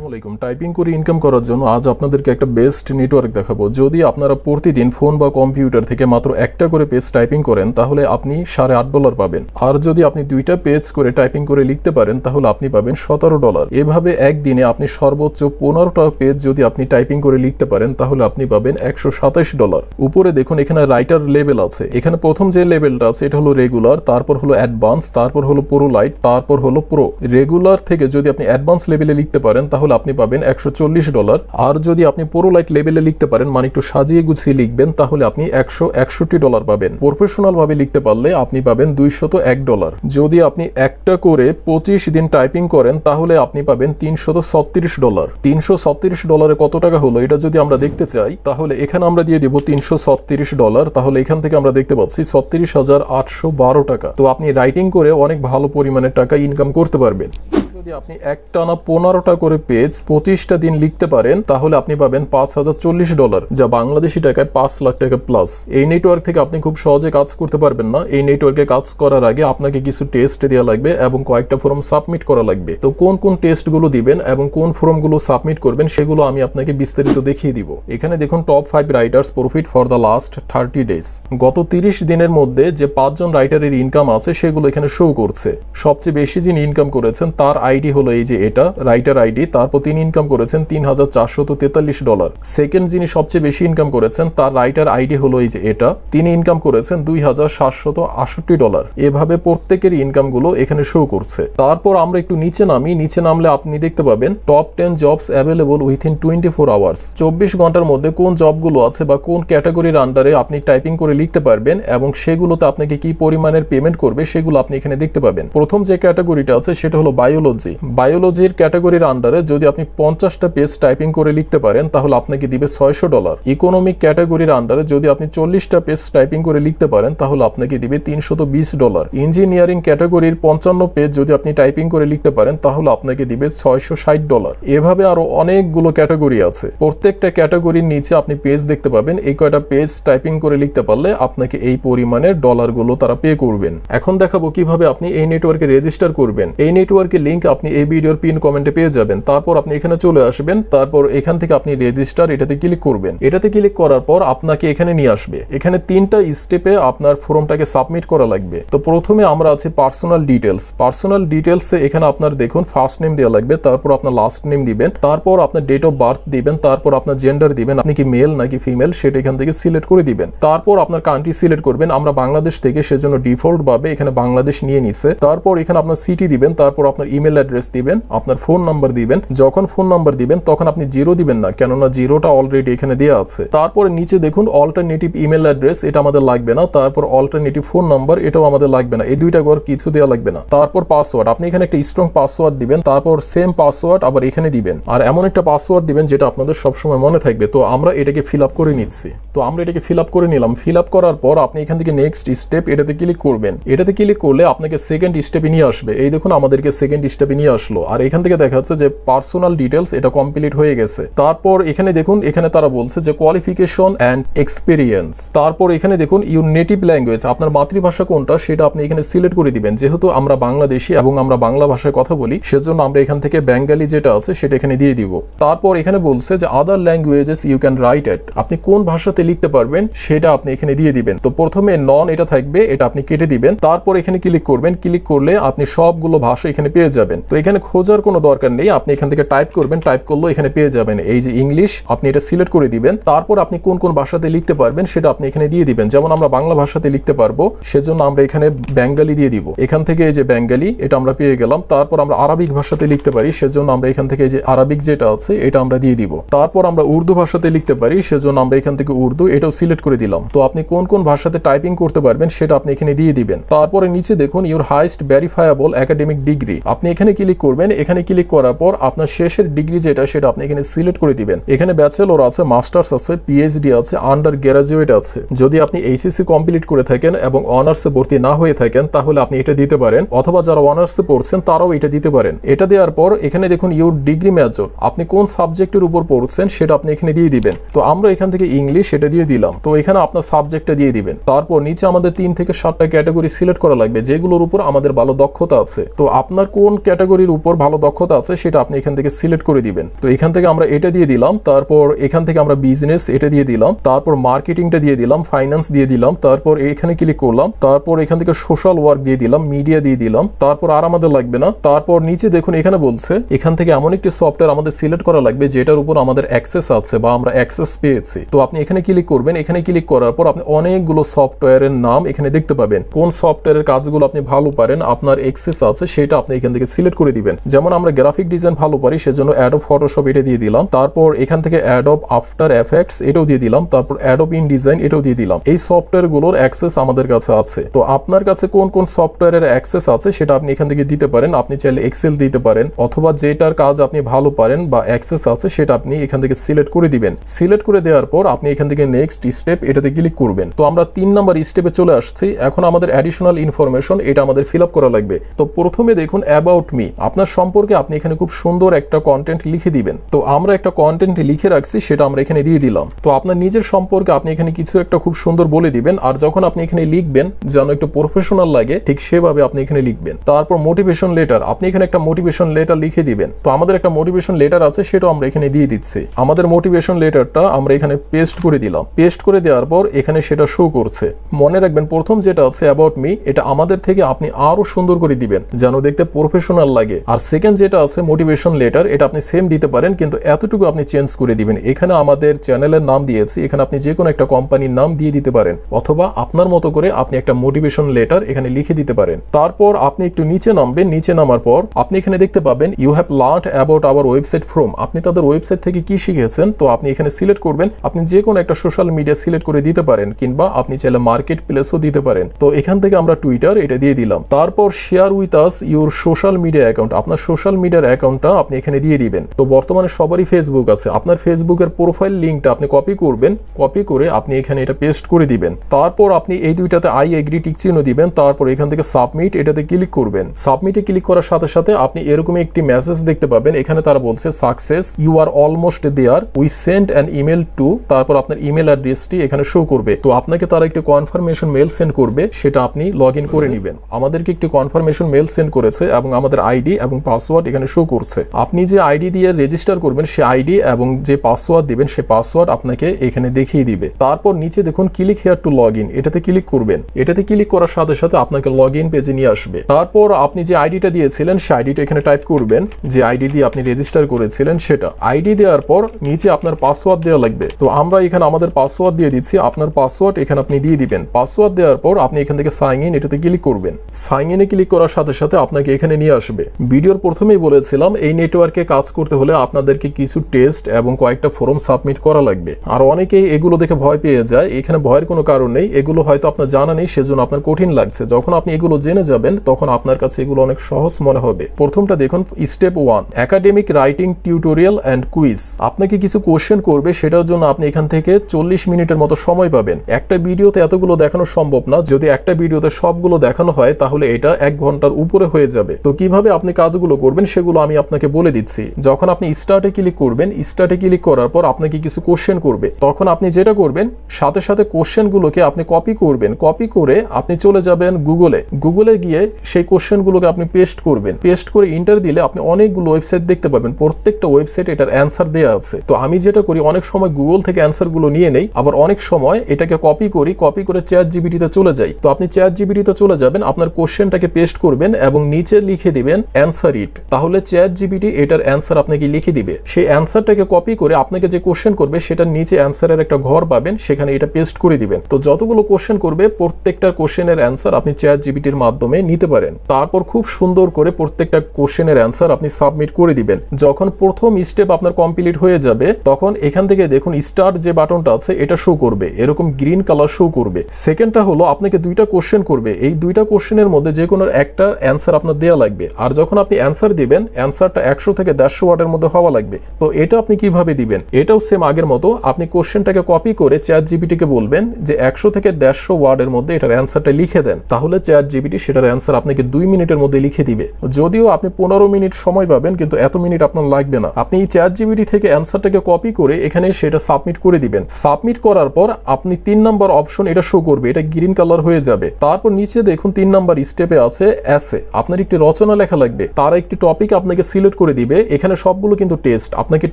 আসসালামু আলাইকুম। টাইপিং করে ইনকাম করার জন্য আজ আপনাদেরকে একটা বেস্ট নেটওয়ার্ক দেখাবো। যদি আপনারা প্রতিদিন ফোন বা কম্পিউটার থেকে মাত্র একটা করে পেজ টাইপিং করেন তাহলে আপনি $8.5 পাবেন। আর যদি আপনি 2টা পেজ করে টাইপিং করে লিখতে পারেন তাহলে আপনি পাবেন $17। এভাবে একদিনে আপনি সর্বোচ্চ 15টা পেজ যদি আপনি টাইপিং করে লিখতে পারেন তাহলে আপনি পাবেন $127। উপরে দেখুন এখানে রাইটার লেভেল আছে। এখানে প্রথম যে লেভেলটা আছে এটা হলো রেগুলার, তারপর হলো অ্যাডভান্স, তারপর হলো প্রো লাইট, তারপর হলো প্রো। রেগুলার থেকে যদি আপনি অ্যাডভান্স লেভেলে লিখতে পারেন তাহলে আপনি পাবেন $140। আর যদি আপনি প্রো লাইট লেভেলে লিখতে পারেন, মানে একটু সাজিয়ে গুছিয়ে লিখবেন, তাহলে আপনি $161 পাবেন। প্রফেশনাল ভাবে লিখতে পারলে আপনি পাবেন $201। যদি আপনি একটা করে 25 দিন টাইপিং করেন তাহলে আপনি পাবেন $336। $336 কত টাকা হলো এটা যদি আমরা দেখতে চাই তাহলে এখানে আমরা দিয়ে দেব $336। তাহলে এখান থেকে আমরা দেখতে পাচ্ছি 36,812 টাকা। তো আপনি রাইটিং করে অনেক ভালো পরিমাণের টাকা ইনকাম করতে পারবেন। যদি আপনি একটানা 15টা করে পেজ 25টা দিন লিখতে পারেন তাহলে আপনি পাবেন $5,040, যা বাংলাদেশি টাকায় 5 লাখ টাকা প্লাস। এই নেটওয়ার্ক থেকে আপনি খুব সহজে কাজ করতে পারবেন না। এই নেটওয়ার্কে কাজ করার আগে আপনাকে কিছু টেস্ট দেওয়া লাগবে এবং কয়েকটা ফর্ম সাবমিট করা লাগবে। তো কোন কোন টেস্টগুলো দিবেন এবং কোন ফর্মগুলো সাবমিট করবেন সেগুলো আমি আপনাকে বিস্তারিত দেখিয়ে দিব। এখানে দেখুন top 5 writers profit for the last 30 days. গত 30 দিনের মধ্যে যে 5 জন রাইটারের ইনকাম আছে সেগুলো এখানে শো করছে। সবচেয়ে বেশি যিনি ইনকাম করেছেন তার আইডি হলো এই যে এটা রাইটার আইডি, তারপর তিনি ইনকাম করেছেন $3,443। সেকেন্ড যিনি সবচেয়ে বেশি ইনকাম করেছেন তার রাইটার আইডি হলো এই যে এটা, তিনি ইনকাম করেছেন $2,768। এভাবে প্রত্যেকের ইনকাম গুলো এখানে শো করছে। তারপর আমরা একটু নিচে নামি, নিচে নামলে আপনি দেখতে পাবেন top 10 jobs available within 24 hours. 24 ঘন্টার মধ্যে কোন জবগুলো আছে বা কোন ক্যাটাগরির আন্ডারে আপনি টাইপিং করে লিখতে পারবেন এবং সেগুলোতে আপনাকে কি পরিমাণের পেমেন্ট করবে সেগুলো আপনি এখানে দেখতে পাবেন। প্রথম যে ক্যাটাগরিটা আছে সেটা হলো বায়োলজি। বায়োলজির ক্যাটাগরির আন্ডারে যদি আপনি 50টা পেজ টাইপিং করে লিখতে পারেন তাহলে আপনাকে দিবে $600। ইকোনমিক ক্যাটাগরির আন্ডারে যদি আপনি 40টা পেজ টাইপিং করে লিখতে পারেন তাহলে আপনাকে দিবে $320। ইঞ্জিনিয়ারিং ক্যাটাগরির 55 পেজ যদি আপনি টাইপিং করে লিখতে পারেন তাহলে আপনাকে দিবে $660। এভাবে আরো অনেকগুলো ক্যাটাগরি আছে। প্রত্যেকটা ক্যাটাগরির নিচে আপনি পেজ দেখতে পাবেন। এই কয়টা পেজ টাইপিং করে লিখতে পারলে আপনাকে এই পরিমাণের ডলারগুলো তারা পে করবেন। এখন দেখাবো কিভাবে আপনি এই নেটওয়ার্কে রেজিস্টার করবেন। এই নেটওয়ার্কের লিংক আপনি এই ভিডিওর পিন কমেন্টে পেয়ে যাবেন। তারপর আপনি এখানে চলে আসবেন, তারপর এখান থেকে আপনি রেজিস্টার এটাতে ক্লিক করবেন। এটাতে ক্লিক করার পর আপনাকে এখানে নিয়ে আসবে। এখানে 3টা স্টেপে আপনার ফর্মটাকে সাবমিট করা লাগবে। তো প্রথমে আমরা আছে পার্সোনাল ডিটেলস। পার্সোনাল ডিটেলসে এখানে আপনার দেখুন ফার্স্ট নেম দেওয়া লাগবে, তারপর আপনার লাস্ট নেম দিবেন, তারপর আপনার ডেট অফ বার্থ দিবেন, তারপর আপনার জেন্ডার দিবেন, আপনি কি মেল নাকি ফিমেল সেটা এখান থেকে সিলেক্ট করে দিবেন। তারপর আপনার কান্ট্রি সিলেক্ট করবেন। আমরা বাংলাদেশ থেকে, সেজন্য ডিফল্ট ভাবে এখানে বাংলাদেশ নিয়ে নিছে। তারপর এখানে আপনার সিটি দিবেন, তারপর আপনার ইমেল অ্যাড্রেস দিবেন, আপনার ফোন নাম্বার দিবেন। যখন ফোন নাম্বার দিবেন তখন আপনি 0 দিবেন না, কেননা 0টা অলরেডি এখানে দেওয়া আছে। তারপরে নিচে দেখুন অল্টারনেটিভ ইমেল অ্যাড্রেস, এটা আমাদের লাগবে না। তারপর অল্টারনেটিভ ফোন নাম্বার, এটাও আমাদের লাগবে না। এই দুইটা ঘর কিছু দেওয়া লাগবে না। তারপর পাসওয়ার্ড, আপনি এখানে একটা স্ট্রং পাসওয়ার্ড দিবেন, তারপর সেম পাসওয়ার্ড আবার এখানে দিবেন, আর এমন একটা পাসওয়ার্ড দিবেন যেটা আপনাদের সবসময় মনে থাকবে। তো আমরা এটাকে ফিল আপ করে নিচ্ছি। তো আমরা এটাকে ফিল আপ করে নিলাম। ফিল আপ করার পর আপনি এখান থেকে নেক্সট স্টেপ এটাতে ক্লিক করবেন। এটাতে ক্লিক করলে আপনাকে সেকেন্ড স্টেপে নিয়ে আসবে। এই দেখুন আমাদেরকে সেকেন্ড স্টেপে নিয়ে আসলো, আর এখান থেকে দেখা যাচ্ছে যে পার্সোনাল ডিটেলস এটা কমপ্লিট হয়ে গেছে। তারপর এখানে দেখুন এখানে তারা বলছে যে কোয়ালিফিকেশন এন্ড এক্সপেরিয়েন্স। তারপর এখানে দেখুন ইউর নেটিভ ল্যাঙ্গুয়েজ, আপনার মাতৃভাষা কোনটা সেটা আপনি এখানে সিলেক্ট করে দিবেন। যেহেতু আমরা বাংলাদেশি এবং আমরা বাংলা ভাষায় কথা বলি সেজন্য আমরা এখান থেকে বেঙ্গালি যেটা আছে সেটা এখানে দিয়ে দিব। তারপর এখানে বলছে যে other languages you can write at, আপনি কোন ভাষাতে লিখতে পারবেন সেটা আপনি এখানে দিয়ে দিবেন। তো প্রথমে নন এটা থাকবে, এটা আপনি কেটে দিবেন। তারপর এখানে ক্লিক করবেন। ক্লিক করলে আপনি সবগুলো ভাষা এখানে পেয়ে যাবেন। তো এখানে খোঁজার কোনো দরকার নেই, আপনি এখান থেকে টাইপ করবেন, টাইপ করলেও এখানে পেয়ে যাবেন। এই যে ইংলিশ আপনি এটা সিলেক্ট করে দিবেন। তারপর আপনি কোন কোন ভাষাতে লিখতে পারবেন সেটা আপনি এখানে দিয়ে দিবেন। যেমন আমরা বাংলা ভাষাতে লিখতে পারবো সেজন্য আমরা এখানে বেঙ্গালি দিয়ে দিব। এখান থেকে এই যে বেঙ্গালি এটা আমরা পেয়ে গেলাম। তারপর আমরা আরবিক ভাষাতে লিখতে পারি সেজন্য আমরা এখান থেকে এই যে আরবিক যেটা আছে এটা আমরা দিয়ে দিব। তারপর আমরা উর্দু ভাষাতে লিখতে পারি সেজন্য আমরা এখান থেকে উর্দু এটাও সিলেক্ট করে দিলাম। তো আপনি কোন কোন ভাষাতে টাইপিং করতে পারবেন সেটা আপনি এখানে দিয়ে দিবেন। তারপরে নিচে দেখুন ইউর হাইস্ট ভেরিফায়াবল একাডেমিক ডিগ্রি, আপনি এখানে ক্লিক করবেন। এখানে ক্লিক করার পর আপনার শেষের ডিগ্রি যেটা সেটা আপনি এখানে সিলেক্ট করে দিবেন। এখানে ব্যাচেলর আছে, মাস্টার্স আছে, পিএইচডি আছে, আন্ডার গ্রাজুয়েট আছে। যদি আপনি এইচএসসি কমপ্লিট করে থাকেন এবং অনার্সে ভর্তি না হয়ে থাকেন তাহলে আপনি এটা দিতে পারেন, অথবা যারা অনার্সে পড়ছেন তারাও এটা দিতে পারেন। এটা দেওয়ার পর এখানে দেখুন ইউর ডিগ্রি মেজর, আপনি কোন সাবজেক্টের উপর পড়ছেন সেটা আপনি এখানে দিয়ে দিবেন। তো আমরা এখান থেকে ইংলিশ সেটা দিয়ে দিলাম। তো এখানে আপনার সাবজেক্টটা দিয়ে দিবেন। তারপর নিচে আমাদের 3 থেকে 7টা ক্যাটাগরি সিলেক্ট করা লাগবে যেগুলোর উপর আমাদের ভালো দক্ষতা আছে। তো আপনার কোন ক্যাটাগরির উপর ভালো দক্ষতা আছে সেটা আপনি এখান থেকে সিলেক্ট করে দিবেন। তো এখান থেকে আমরা এটা দিয়ে দিলাম, তারপর এখান থেকে আমরা বিজনেস এটা দিয়ে দিলাম, তারপর মার্কেটিংটা দিয়ে দিলাম, ফাইন্যান্স দিয়ে দিলাম, তারপর এখানে ক্লিক করলাম, তারপর এখান থেকে সোশ্যাল ওয়ার্ক দিয়ে দিলাম, মিডিয়া দিয়ে দিলাম, তারপর আর আমাদের লাগবে না। তারপর নিচে দেখুন এখানে বলছে এখান থেকে এমন একটি সফটওয়্যার আমাদের সিলেক্ট করা লাগবে যেটার উপর আমাদের অ্যাক্সেস আছে বা আমরা অ্যাক্সেস পেয়েছি। তো আপনি এখানে ক্লিক করবেন। এখানে ক্লিক করার পর আপনি অনেকগুলো সফটওয়্যারের নাম এখানে দেখতে পাবেন। কোন সফটওয়্যারের কাজগুলো আপনি ভালো পারেন, আপনার অ্যাক্সেস আছে, সেটা আপনি এখান থেকে সিলেক্ট করে দিবেন। যেমন আমরা গ্রাফিক ডিজাইন ভালো পারি, সেজন্য অ্যাডোব ফটোশপ এটা দিয়ে দিলাম, তারপর এখান থেকে অ্যাডোব আফটার এফেক্টস এটাও দিয়ে দিলাম, তারপর অ্যাডোব ইন ডিজাইন এটাও দিয়ে দিলাম। এই সফটওয়্যারগুলোর অ্যাক্সেস আমাদের কাছে আছে। তো আপনার কাছে কোন কোন সফটওয়্যারের অ্যাক্সেস আছে সেটা আপনি এখান থেকে দিতে পারেন। আপনি চাইলে এক্সেল দিতে পারেন, অথবা যেটার কাজ আপনি ভালো পারেন বা অ্যাক্সেস আছে সেটা আপনি এখান থেকে সিলেক্ট করে দিবেন। সিলেক্ট করে দেওয়ার পর আপনি এখান থেকে নেক্সট স্টেপ এটাতে ক্লিক করবেন। তো আমরা 3 নাম্বার স্টেপে চলে আসছি। এখন আমাদের অ্যাডিশনাল ইনফরমেশন এটা আমাদের ফিল আপ করা লাগবে। তো প্রথমে দেখুন অ্যাবাউট মি, আপনার সম্পর্কে আপনি এখানে খুব সুন্দর একটা কন্টেন্ট লিখে দিবেন। তো আমরা একটা কন্টেন্ট লিখে রাখছি, সেটা আমরা এখানে দিয়ে দিলাম। তো আপনার নিজের সম্পর্কে আপনি এখানে কিছু একটা খুব সুন্দর বলে দিবেন, আর যখন আপনি এখানে লিখবেন যেন একটু প্রফেশনাল লাগে ঠিক সেভাবে আপনি এখানে লিখবেন। তারপর মোটিভেশন লেটার, আপনি এখানে একটা মোটিভেশন লেটার লিখে দিবেন। তো আমাদের একটা মোটিভেশন লেটার আছে, সেটাও আমরা এখানে দিয়ে দিচ্ছি। আমাদের মোটিভেশন লেটারটা আমরা এখানে পেস্ট করে দিলাম। পেস্ট করে দেওয়ার পর এখানে সেটা শো করছে। মনে রাখবেন প্রথম যেটা আছে অ্যাবাউট মি, এটা আমাদের থেকে আপনি আরো সুন্দর করে দিবেন যেন দেখতে প্রফেশনাল লাগে। আর সেকেন্ড যেটা আছে মোটিভেশন লেটার, এটা আপনি সেম দিতে পারেন, কিন্তু এতটুকু আপনি চেঞ্জ করে দিবেন। এখানে আমাদের চ্যানেলের নাম দিয়েছি, এখানে আপনি যে কোনো একটা কোম্পানির নাম দিয়ে দিতে পারেন, অথবা আপনার মতো করে আপনি একটা মোটিভেশন লেটার এখানে লিখে দিতে পারেন। তারপর আপনি একটু নিচে নামবেন। নিচে নামার পর আপনি এখানে দেখতে পাবেন you have learned about our website from, আপনি তাদের ওয়েবসাইট থেকে কি শিখেছেন। তো আপনি এখানে সিলেক্ট করবেন। আপনি যে কোনো একটা সোশ্যাল মিডিয়া সিলেক্ট করে দিতে পারেন, কিংবা আপনি চাইলে মার্কেট প্লেসও দিতে পারেন। তো এখান থেকে আমরা টুইটার এটা দিয়ে দিলাম। তারপর share with us your social media account, আপনার সোশ্যাল মিডিয়ার অ্যাকাউন্টটা আপনি এখানে দিয়ে দিবেন। তো বর্তমানে সবারই ফেসবুক আছে, আপনার ফেসবুকের প্রোফাইল লিঙ্কটা আপনি কপি করবেন, কপি করে আপনি এখানে এটা পেস্ট করে দিবেন। তারপর আপনি এই দুইটাতে আই এগ্রি টিক চিহ্ন দিবেন। তারপর এখান থেকে সাবমিট এটাতে ক্লিক করবেন। সাবমিটে ক্লিক করার সাথে সাথে আপনি এরকমই একটি মেসেজ দেখতে পাবেন। এখানে তারা বলছে success, you are almost there, we send an email to, তারপর আপনার ইমেল অ্যাড্রেসটি এখানে শো করবে। তো আপনাকে তারা একটি কনফার্মেশন মেল সেন্ড করবে, সেটা আপনি লগ ইন করে নেবেন। আমাদেরকে একটি কনফার্মেশন মেল সেন্ড করেছে এবং আমাদের আইডি এবং পাসওয়ার্ড এখানে শো করছে। আপনি যে আইডি দিয়ে রেজিস্টার করবেন, সে আইডি এবং যে পাসওয়ার্ড দিবেন সে পাসওয়ার্ড আপনাকে এখানে দেখিয়ে দিবে। তারপর নিচে দেখুন click here two log in, এটাতে ক্লিক করবেন। এটাতে ক্লিক করার সাথে সাথে আপনাকে লগ ইন পেজে নিয়ে আসবে। তারপর আপনি যে আইডিটা দিয়েছিলেন সে আইডিটা এখানে টাইপ করবেন, যে আইডি দিয়ে আপনি রেজিস্টার করেছিলেন সেটা। আইডি দেওয়ার পর নিচে আপনার পাসওয়ার্ড দেওয়া লাগবে। তো আমরা এখানে আমাদের পাসওয়ার্ড দিয়ে দিচ্ছি, আপনার পাসওয়ার্ড এখানে আপনি দিয়ে দিবেন। পাসওয়ার্ড দেওয়ার পর আপনি এখান থেকে সাইন ইন এটাতে ক্লিক করবেন। সাইন ইনে ক্লিক করার সাথে সাথে আপনাকে এখানে নিয়ে আসবে। ভিডিওর প্রথমেই বলেছিলাম এই নেটওয়ার্কে কাজ করতে হলে আপনাদেরকে কিছু টেস্ট এবং কয়েকটা ফর্ম সাবমিট করা লাগবে। আর অনেকেই এগুলো দেখে ভয় পেয়ে যায়, এখানে ভয়ের কোনো কারণ নেই। এগুলো হয়তো আপনার জানা নেই, সেজন্য আপনার কঠিন লাগছে। যখন আপনি এগুলো জেনে যাবেন তখন আপনার কাছে এগুলো অনেক সহজ মনে হবে। প্রথমটা দেখুন step 1 academic writing tutorial and quiz. আপনাকে কিছু কোশ্চেন করবে, সেটার জন্য আপনি এখান থেকে 40 মিনিটের মতো সময় পাবেন। একটা ভিডিওতে এতগুলো দেখানো সম্ভব না। যদি একটা ভিডিওতে সবগুলো দেখানো হয় তাহলে এটা 1 ঘন্টার উপরে হয়ে যাবে। তো কিভাবে আপনি কাজগুলো করবেন সেগুলো আমি আপনাকে বলে দিচ্ছি। যখন আপনি স্টার্টে ক্লিক করবেন, স্টার্টে ক্লিক করার পর আপনাকে কিছু কোশ্চেন করবে। তখন আপনি যেটা করবেন সাথে সাথে কোশ্চেনগুলোকে আপনি কপি করবেন। কপি করে আপনি চলে যাবেন গুগলে। গুগলে গিয়ে সেই কোশ্চেনগুলোকে আপনি পেস্ট করবেন। পেস্ট করে ইন্টার দিলে আপনি অনেকগুলো ওয়েবসাইট দেখতে পাবেন। প্রত্যেকটা ওয়েবসাইট এটার অ্যান্সার দেওয়া আছে। তো আমি যেটা করি অনেক সময় গুগল থেকে অ্যান্সারগুলো নিয়ে নেই, আবার অনেক সময় এটাকে কপি করি, কপি করে চ্যাট জিপিটিতে চলে যাই। তো আপনি চ্যাট জিপিটিতে চলে যাবেন, আপনার কোশ্চেনটাকে পেস্ট করবেন এবং নিচে লিখে দিবেন অ্যান্সার ইট। তাহলে চ্যাট জিপিটি এটার অ্যান্সার আপনাকে লিখে দিবে। সেই অ্যান্সারটাকে কপি করে আপনাকে যে কোশ্চেন করবে সেটার নিচে অ্যান্সারের একটা ঘর পাবেন, সেখানে এটা পেস্ট করে দিবেন। তো যতগুলো কোশ্চেন করবে প্রত্যেকটা কোশ্চেনের অ্যান্সার আপনি চ্যাট জিপিটির মাধ্যমে নিতে পারেন। তারপর খুব সুন্দর করে প্রত্যেকটা কোশ্চেনের অ্যান্সার আপনি সাবমিট করে দিবেন। যখন প্রথম স্টেপ আপনার কমপ্লিট হয়ে যাবে তখন এখান থেকে দেখুন স্টার্ট যে বাটনটা আছে এটা শো করবে, এরকম গ্রিন কালার শো করবে। সেকেন্ডটা হলো আপনাকে দুইটা কোশ্চেন করবে, এই দুইটা কোশ্চেনের মধ্যে যে কোনো একটা অ্যান্সার আপনার দেওয়া লাগবে। আর যখন আপনি অ্যান্সার দিবেন অ্যান্সারটা 100 থেকে 150 ওয়ার্ডের মধ্যে হওয়া লাগবে। তো এটা আপনি কিভাবে দিবেন, এটাও সেম আগের মতো আপনি কোশ্চেনটাকে কপি করে চ্যাট জিপিটিকে বলবেন যে 100 থেকে 150 ওয়ার্ডের মধ্যে এটার অ্যান্সারটা লিখে দেন। তাহলে চ্যাট জিপিটি সেটার অ্যান্সার আপনাকে 2 মিনিটের মধ্যে লিখে দিবে। যদিও আপনি 15 মিনিট সময় পাবেন, কিন্তু এত মিনিট আপনার লাগবে না। আপনি এই চ্যাট জিপিটি থেকে অ্যান্সারটাকে কপি করে এখানে সেটা সাবমিট করে দিবেন। সাবমিট করার পর আপনি 3 নাম্বার অপশন এটা শো করবে, এটা গ্রিন কালার হয়ে যাবে। তারপর নিচে দেখুন 3 নাম্বার স্টেপে আছে এসে, আপনার একটি রচনা লেখা লাগবে। তারা একটি টপিক আপনাকে সিলেক্ট করে দিবে, এখানে সবগুলো কিন্তু টেস্ট, আপনাকে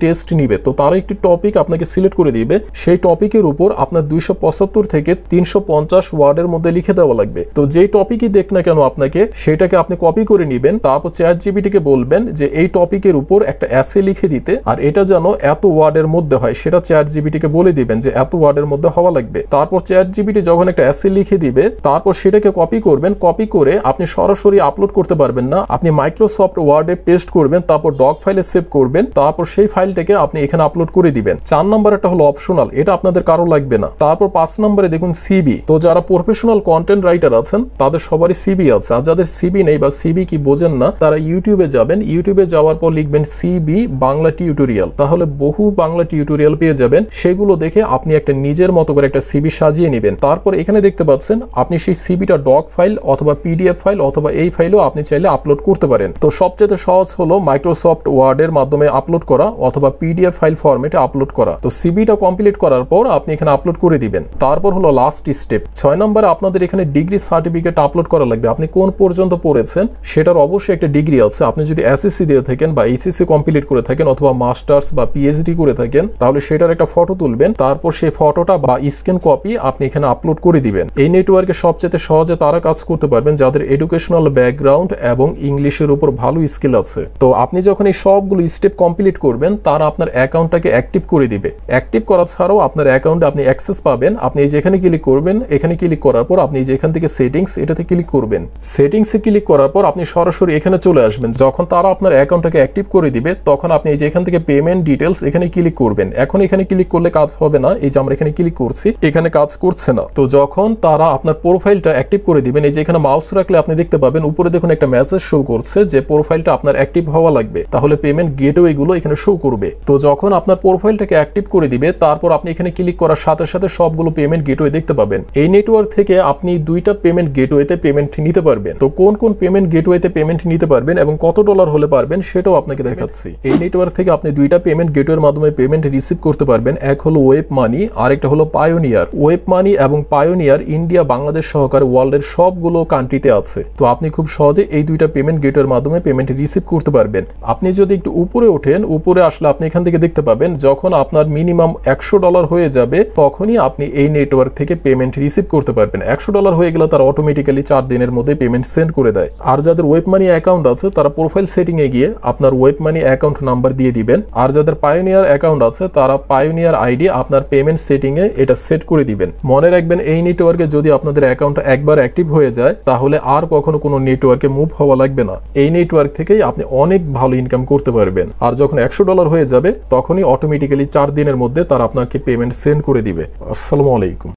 টেস্ট নিবে। তো তারা একটি টপিক আপনাকে সিলেক্ট করে দিবে, সেই টপিকের উপর আপনার 275 থেকে 350 ওয়ার্ডের মধ্যে লিখে দেওয়া লাগবে। তো যেই টপিকই দেখ না কেন আপনাকে, সেটাকে আপনি কপি করে নেবেন। তারপর চ্যাটজিপিটিকে বলবেন যে এই টপিকের উপর একটা এসে লিখে দিতে, আর এটা যেন এত ওয়ার্ডের মধ্যে হয়, সেটা চ্যাটজিপিটিকে বলে দিবেন যে এত ওয়ার্ডের মধ্যে হওয়া লাগবে। তারপর চ্যাটজিপিটি যখন একটা এসে লিখে দিবে, তারপর সেটাকে কপি করবেন। কপি করে আপনি সরাসরি আপলোড করতে পারবেন না, আপনি মাইক্রোসফট ওয়ার্ডে পেস্ট করবেন, তারপর ডক ফাইলে সেভ করবেন, তারপর সেই ফাইলটাকে আপনি এখানে আপলোড করে দিবেন। 4 নম্বর একটা হলো অপশনাল, এটা আপনাদের কারো লাগবে না। তারপর 5 নম্বরে দেখুন সিবি। তো যারা প্রফেশনাল কন্টেন্ট রাইটার আছেন তাদের সবারই সিবি আছে, আর যাদের সিবি নেই বা সিবি কি বোঝেন না, তারা ইউটিউবে যাবেন। ইউটিউবে যাওয়ার পর লিখবেন সিবি বাংলা টিউটোরিয়াল, তাহলে বহু বাংলা টিউটোরিয়াল পেয়ে যাবেন। সেগুলো দেখে আপনি একটা নিজের মতো করে একটা সিবি সাজিয়ে নেবেন। তারপর এখানে দেখতে পাচ্ছেন আপনি সেই সিবিটা ডক ফাইল অথবা পিডিএফ ফাইল অথবা এই ফাইলও আপনি চাইলে আপলোড করতে পারেন। তো সবচেয়ে সহজ হলো মাইক্রোসফট ওয়ার্ডের মাধ্যমে আপলোড করা অথবা পিডিএফ ফাইল ফরম্যাটে আপলোড করা। তো সিবিটা কমপ্লিট করার পর আপনি এখানে আপলোড করে দিবেন। তারপর হলো লাস্ট স্টেপ 6 নম্বরে আপনাদের এখানে ডিগ্রি সার্টিফিকেট আপলোড করা লাগবে। আপনি কোন পর্যন্ত পড়েছেন সেটার অবশ্যই একটা ডিগ্রি আছে। আপনি যদি এসএসসি দিয়ে থাকেন বা এইচএসসি কমপ্লিট করে থাকেন অথবা মাস্টার্স বা পিএইচডি করে থাকেন, তাহলে সেটার একটা ফটো তুলবেন। তারপর সেই ফটোটা বা স্ক্যান কপি আপনি এখানে আপলোড করে দিবেন। এই নেটওয়ার্কে সবচেয়ে সহজে তারা কাজ করতে পারবেন যাদের এডুকেশনাল ব্যাকগ্রাউন্ড এবং ইংলিশের উপর ভালো স্কিল আছে। তো আপনি যখন এই সবগুলো স্টেপ কমপ্লিট করবেন, তারা আপনার অ্যাকাউন্টটাকে অ্যাক্টিভ করে দিবে। অ্যাক্টিভ করা ছাড়াও আপনার অ্যাকাউন্টে আপনি অ্যাক্সেস পাবেন। আপনি এই যেখানে ক্লিক করবেন, এখানে ক্লিক করার পর আপনি যেখান থেকে সেটিংস, এটাতে ক্লিক করবেন। সেটিংসে ক্লিক করার পর আপনি সরাসরি এখানে চলে আসবেন। যখন তারা আপনার অ্যাকাউন্টটাকে অ্যাক্টিভ করে দিবে, তখন আপনি এই যে এখান থেকে পেমেন্ট ডিটেলস এখানে ক্লিক করবেন। এখন এখানে ক্লিক করলে কাজ হবে না, এই যে আমরা এখানে ক্লিক করছি, এখানে কাজ করছে না। তো যখন তারা আপনার প্রোফাইলটা অ্যাক্টিভ করে দিবেন, এই যে এখানে মাউস রাখলে আপনি দেখতে পাবেন উপরে দেখুন একটা মেসেজ শো করছে যে প্রোফাইলটা আপনার অ্যাক্টিভ হওয়া লাগবে, তাহলে পেমেন্ট গেটওয়ে গুলো এখানে শো করবে। তো যখন আপনার প্রোফাইলটাকে অ্যাক্টিভ করে দিবে, তারপর আপনি এখানে ক্লিক করার সাথে সাথে সবগুলো পেমেন্ট গেটওয়ে দেখতে পাবেন। এই নেটওয়ার্ক থেকে আপনি 2টা পেমেন্ট গেটওয়েতে পেমেন্ট নিতে পারবেন। তো কোন কোন পেমেন্ট গেটওয়েতে পেমেন্ট নিতে পারবেন এবং কত ডলার হলে পারবেন সেটাও আপনাকে দেখাচ্ছি। এই নেটওয়ার্ক থেকে আপনি 2টা পেমেন্ট গেটওয়ের মাধ্যমে পেমেন্ট রিসিভ করতে পারবেন। এক হলো ওয়েব মানি আর একটা হলো পায়োনিয়ার। ওয়েব মানি এবং পায়োনিয়ার ইন্ডিয়া, বাংলাদেশ সহকারে ওয়ার্ল্ডের সবগুলো কান্ট্রিতে আছে। তো আপনি খুব সহজে এই 2টা পেমেন্ট গেটওয়ের মাধ্যমে পেমেন্ট রিসিভ করতে পারবেন। আপনি যদি একটু উপরে ওঠেন, উপরে আসলে আপনি এখান থেকে দেখতে পাবেন যখন আপনার মিনিমাম $100 হয়ে যাবে, তখনই আপনি এই নেটওয়ার্ক থেকে পেমেন্ট রিসিভ করতে পারবেন। $100 হয়ে গেলে তারা অটোমেটিক্যালি 4 দিনের মধ্যে পেমেন্ট সেন্ড করে দেয়। আর যাদের ওয়েব মানি অ্যাকাউন্ট আছে, তারা প্রোফাইল সেটিং এ গিয়ে আপনার ওয়েব মানি অ্যাকাউন্ট নাম্বার দিয়ে দিবেন। আর যাদের পায়োনিয়ার অ্যাকাউন্ট আছে, তারা পায়োনিয়ার আইডি আপনার পেমেন্ট সেটিং এ এটা সেট করে দিবেন। মনে রাখবেন, এই নেটওয়ার্কে যদি আপনাদের অ্যাকাউন্ট একবার অ্যাক্টিভ হয়ে যায়, তাহলে আর কখনো কোনো নেটওয়ার্কে মুভ হওয়া লাগবে না। এই নেটওয়ার্ক থেকেই আপনি অনেক ভালো ইনকাম করতে পারবেন। আর যখন $100 হয়ে যাবে, তখনই অটোমেটিক্যালি 4 দিনের মধ্যে তারা আপনাকে পেমেন্ট সেন্ড করে দিবে। আসসালামু আলাইকুম।